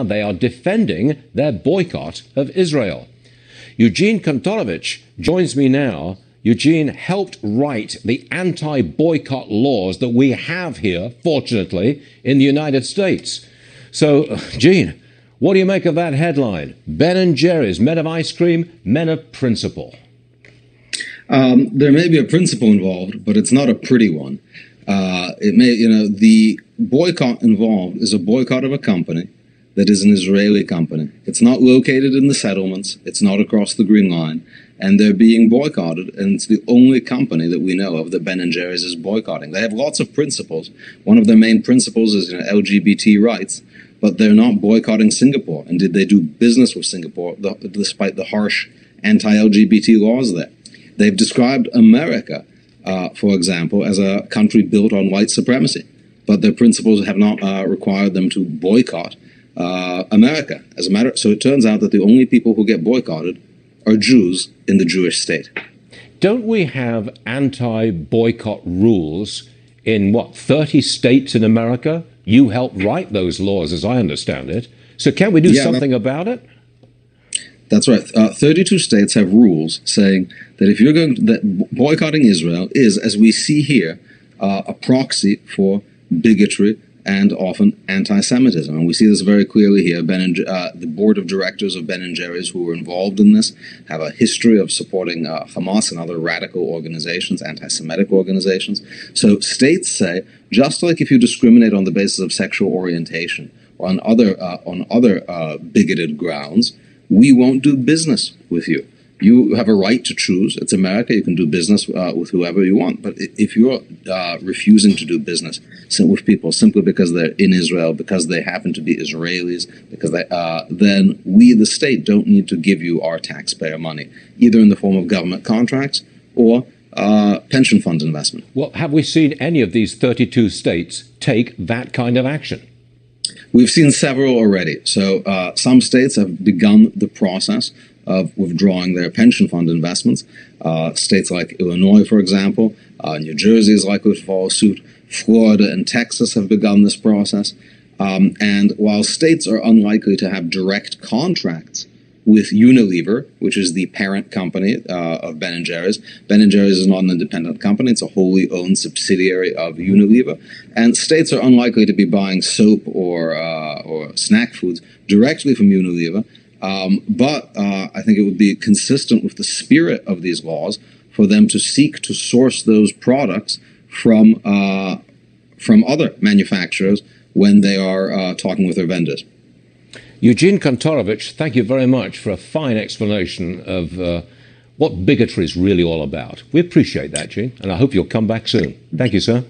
They are defending their boycott of Israel. Yog'in Kontorovich joins me now. Yog'in helped write the anti-boycott laws that we have here, fortunately, in the United States. So, Gene, what do you make of that headline? Ben and Jerry's, men of ice cream, men of principle. There may be a principle involved, but it's not a pretty one. The boycott involved is a boycott of a company that is an Israeli company. It's not located in the settlements. It's not across the Green Line. And they're being boycotted, and it's the only company that we know of that Ben & Jerry's is boycotting. They have lots of principles. One of their main principles is LGBT rights, but they're not boycotting Singapore. And did they do business with Singapore despite the harsh anti-LGBT laws there? They've described America, for example, as a country built on white supremacy, but their principles have not required them to boycott America. So it turns out that the only people who get boycotted are Jews in the Jewish state. Don't we have anti-boycott rules in, 30 states in America? You helped write those laws, as I understand it. So can we do something about it? That's right. 32 states have rules saying that if you're that boycotting Israel is, as we see here, a proxy for bigotry and often anti-Semitism. And we see this very clearly here. The board of directors of Ben & Jerry's who were involved in this have a history of supporting Hamas and other radical organizations, anti-Semitic organizations. So states say, just like if you discriminate on the basis of sexual orientation or on other bigoted grounds, we won't do business with you. You have a right to choose. It's America. You can do business with whoever you want. But if you're refusing to do business with people simply because they're in Israel, because they happen to be Israelis, then we, the state, don't need to give you our taxpayer money, either in the form of government contracts or pension fund investment. Well, have we seen any of these 32 states take that kind of action? We've seen several already. So some states have begun the process of withdrawing their pension fund investments. States like Illinois, for example, New Jersey is likely to follow suit. Florida and Texas have begun this process. And while states are unlikely to have direct contracts with Unilever, which is the parent company of Ben & Jerry's. Ben & Jerry's is not an independent company. It's a wholly owned subsidiary of Unilever. And states are unlikely to be buying soap or snack foods directly from Unilever. But I think it would be consistent with the spirit of these laws for them to seek to source those products from other manufacturers when they are talking with their vendors. Yog'in Kontorovich, thank you very much for a fine explanation of what bigotry is really all about. We appreciate that, Gene, and I hope you'll come back soon. Thank you, sir.